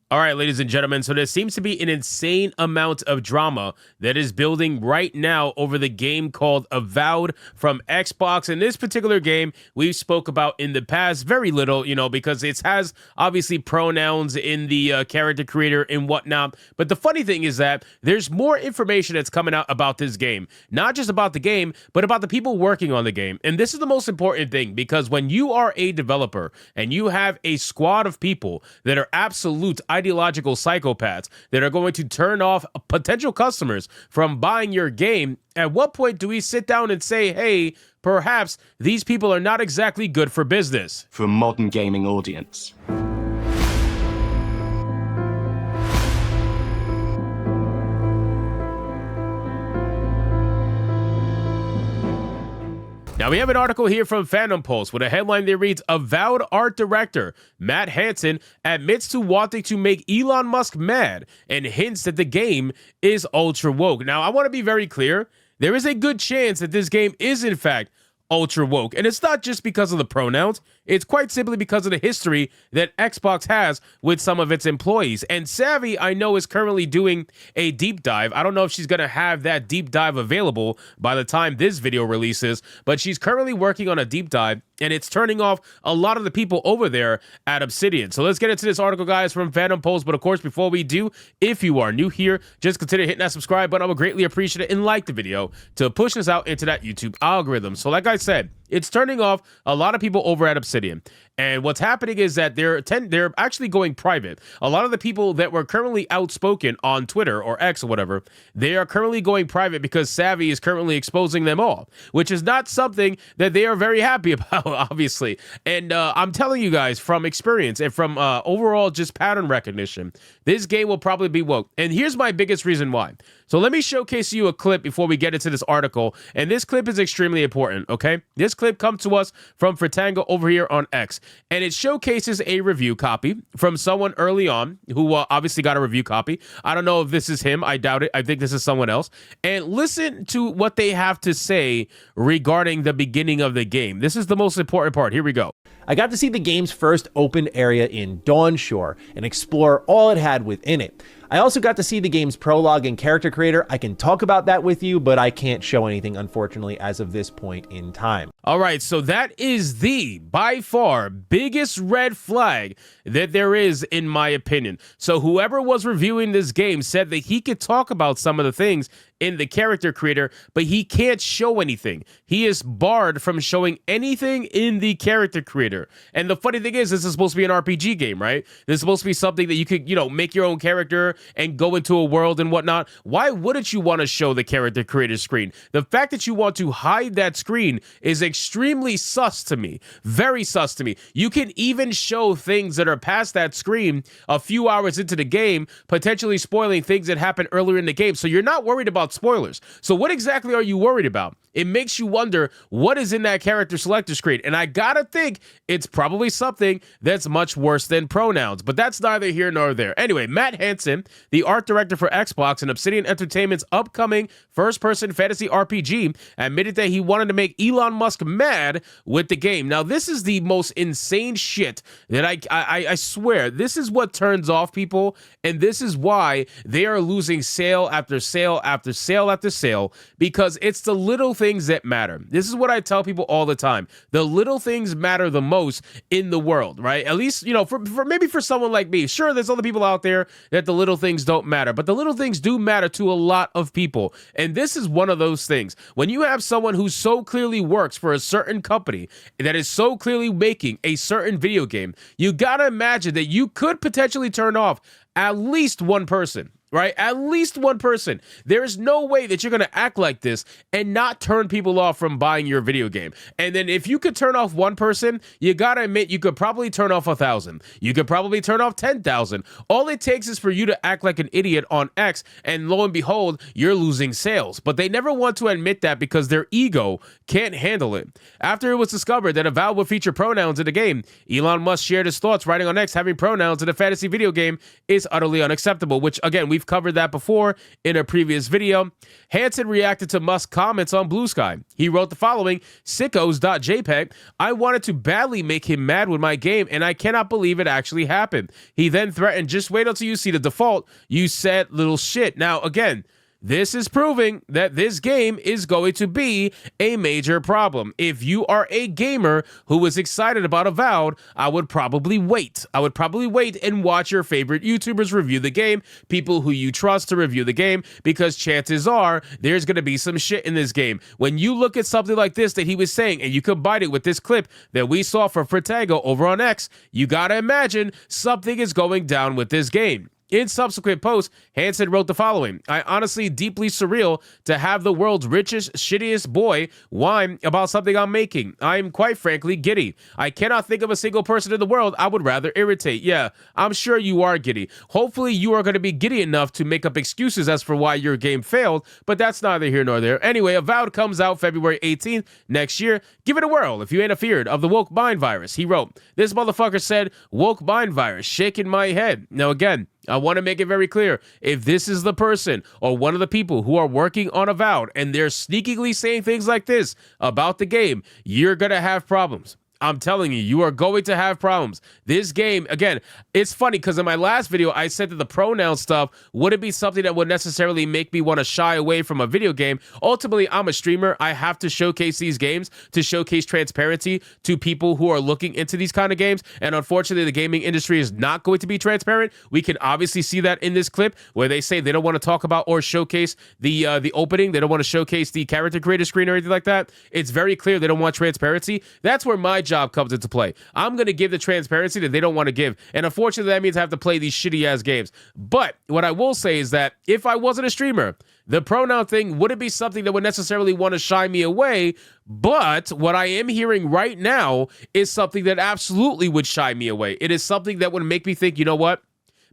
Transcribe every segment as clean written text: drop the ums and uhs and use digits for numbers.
All right, ladies and gentlemen, so there seems to be an insane amount of drama that is building right now over the game called Avowed from Xbox. In this particular game, we spoke about in the past very little, because it has obviously pronouns in the character creator and whatnot. But the funny thing is that there's more information that's coming out about this game, not just about the game, but about the people working on the game. And this is the most important thing, because when you are a developer and you have a squad of people that are absolute ideological psychopaths that are going to turn off potential customers from buying your game, at what point do we sit down and say, hey, perhaps these people are not exactly good for business? For a modern gaming audience. Now, we have an article here from Fandom Pulse with a headline that reads, Avowed art director Matt Hansen admits to wanting to make Elon Musk mad and hints that the game is ultra woke. Now, I want to be very clear. There is a good chance that this game is, in fact, ultra woke. And it's not just because of the pronouns. It's quite simply because of the history that Xbox has with some of its employees. And Savvy, I know, is currently doing a deep dive. I don't know if she's going to have that deep dive available by the time this video releases, but she's currently working on a deep dive, and it's turning off a lot of the people over there at Obsidian. So let's get into this article, guys, from Fandom Pulse. But of course, before we do, if you are new here, just consider hitting that subscribe button. I would greatly appreciate it, and like the video to push us out into that YouTube algorithm. So like I said, it's turning off a lot of people over at Obsidian. And what's happening is that they're actually going private. A lot of the people that were currently outspoken on Twitter or X or whatever, they are currently going private because Savvy is currently exposing them all, which is not something that they are very happy about, obviously. And I'm telling you guys from experience and from overall just pattern recognition, this game will probably be woke. And here's my biggest reason why. So let me showcase you a clip before we get into this article. And this clip is extremely important, okay? This clip comes to us from Fratanga over here on X. And it showcases a review copy from someone early on who obviously got a review copy. I don't know if this is him. I doubt it. I think this is someone else. And listen to what they have to say regarding the beginning of the game. This is the most important part. Here we go. I got to see the game's first open area in Dawnshore and explore all it had within it. I also got to see the game's prologue and character creator. I can talk about that with you, but I can't show anything, unfortunately, as of this point in time. All right, so that is the, by far, biggest red flag that there is, in my opinion. So whoever was reviewing this game said that he could talk about some of the things in the character creator, but he can't show anything. He is barred from showing anything in the character creator. And the funny thing is, this is supposed to be an RPG game, right? This is supposed to be something that you could, make your own character and go into a world and whatnot. Why wouldn't you want to show the character creator screen? The fact that you want to hide that screen is extremely sus to me. Very sus to me. You can even show things that are past that screen a few hours into the game, potentially spoiling things that happen earlier in the game. So you're not worried about spoilers. So what exactly are you worried about? It makes you wonder what is in that character selector screen. And I gotta think it's probably something that's much worse than pronouns, but that's neither here nor there. Anyway, Matt Hansen, the art director for Xbox and Obsidian Entertainment's upcoming first-person fantasy RPG, admitted that he wanted to make Elon Musk mad with the game. Now, this is the most insane shit that I swear, this is what turns off people, and this is why they are losing sale after sale after sale after sale, because it's the little things that matter. This is what I tell people all the time. The little things matter the most in the world, right? At least, for maybe for someone like me. Sure, there's other people out there that the little things don't matter, but the little things do matter to a lot of people. And this is one of those things. When you have someone who so clearly works for a certain company that is so clearly making a certain video game, you gotta imagine that you could potentially turn off at least one person. Right? At least one person. There is no way that you're going to act like this and not turn people off from buying your video game. And then if you could turn off one person, you got to admit you could probably turn off 1,000. You could probably turn off 10,000. All it takes is for you to act like an idiot on X, and lo and behold, you're losing sales. But they never want to admit that because their ego can't handle it. After it was discovered that Avowed would feature pronouns in the game, Elon Musk shared his thoughts, writing on X, having pronouns in a fantasy video game is utterly unacceptable, which again, we We've covered that before in a previous video. Hansen reacted to Musk's comments on Blue Sky. He wrote the following: sickos.jpg, I wanted to badly make him mad with my game, and I cannot believe it actually happened. He then threatened, just wait until you see the default, you said little shit. Now, again, this is proving that this game is going to be a major problem. If you are a gamer who is excited about Avowed, I would probably wait. I would probably wait and watch your favorite YouTubers review the game, people who you trust to review the game, because chances are there's going to be some shit in this game. When you look at something like this that he was saying, and you combine it with this clip that we saw from Fratago over on X, you got to imagine something is going down with this game. In subsequent posts, Hansen wrote the following: I honestly deeply surreal to have the world's richest, shittiest boy whine about something I'm making. I'm quite frankly giddy. I cannot think of a single person in the world I would rather irritate. Yeah, I'm sure you are giddy. Hopefully you are going to be giddy enough to make up excuses as for why your game failed, but that's neither here nor there. Anyway, Avowed comes out February 18th next year. Give it a whirl if you ain't afeared of the woke mind virus. He wrote, this motherfucker said woke mind virus, shaking my head. Now again, I want to make it very clear, if this is the person or one of the people who are working on Avowed and they're sneakily saying things like this about the game, you're going to have problems. I'm telling you, you are going to have problems. This game, again, it's funny because in my last video, I said that the pronoun stuff wouldn't be something that would necessarily make me want to shy away from a video game. Ultimately, I'm a streamer. I have to showcase these games to showcase transparency to people who are looking into these kind of games. And unfortunately, the gaming industry is not going to be transparent. We can obviously see that in this clip where they say they don't want to talk about or showcase the opening. They don't want to showcase the character creator screen or anything like that. It's very clear they don't want transparency. That's where my job comes into play. I'm going to give the transparency that they don't want to give. And unfortunately, that means I have to play these shitty ass games. But what I will say is that if I wasn't a streamer, the pronoun thing wouldn't be something that would necessarily want to shy me away. But what I am hearing right now is something that absolutely would shy me away. It is something that would make me think, you know what?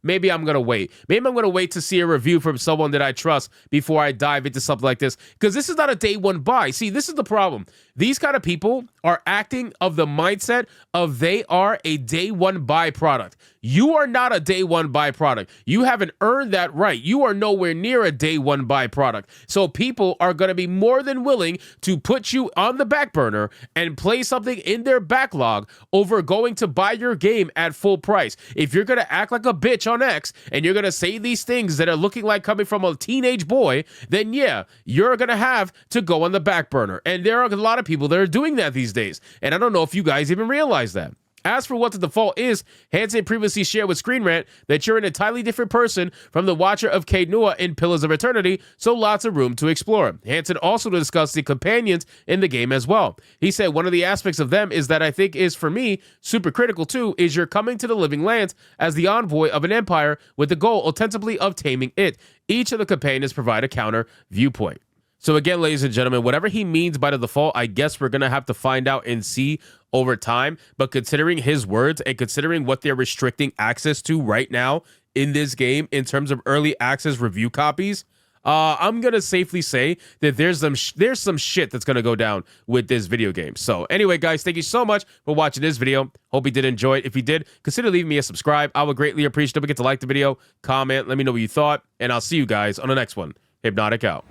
Maybe I'm going to wait. Maybe I'm going to wait to see a review from someone that I trust before I dive into something like this. Because this is not a day one buy. See, this is the problem. These kind of people are acting of the mindset of they are a day one buy product. You are not a day one buy product. You haven't earned that right. You are nowhere near a day one buy product. So people are going to be more than willing to put you on the back burner and play something in their backlog over going to buy your game at full price. If you're going to act like a bitch on X and you're going to say these things that are looking like coming from a teenage boy, then yeah, you're going to have to go on the back burner. And there are a lot of people that are doing that these days. And I don't know if you guys even realize that. As for what the default is, Hansen previously shared with Screen Rant that you're an entirely different person from the Watcher of Caed Nua in Pillars of Eternity, so lots of room to explore. Hansen also discussed the companions in the game as well. He said one of the aspects of them is that I think is, for me, super critical too, is you're coming to the living lands as the envoy of an empire with the goal ostensibly of taming it. Each of the companions provide a counter viewpoint. So again, ladies and gentlemen, whatever he means by the default, I guess we're going to have to find out and see over time. But considering his words and considering what they're restricting access to right now in this game in terms of early access review copies, I'm going to safely say that there's some shit that's going to go down with this video game. So anyway, guys, thank you so much for watching this video. Hope you did enjoy it. If you did, consider leaving me a subscribe. I would greatly appreciate it. Don't forget to like the video, comment, let me know what you thought, and I'll see you guys on the next one. Hypnotic out.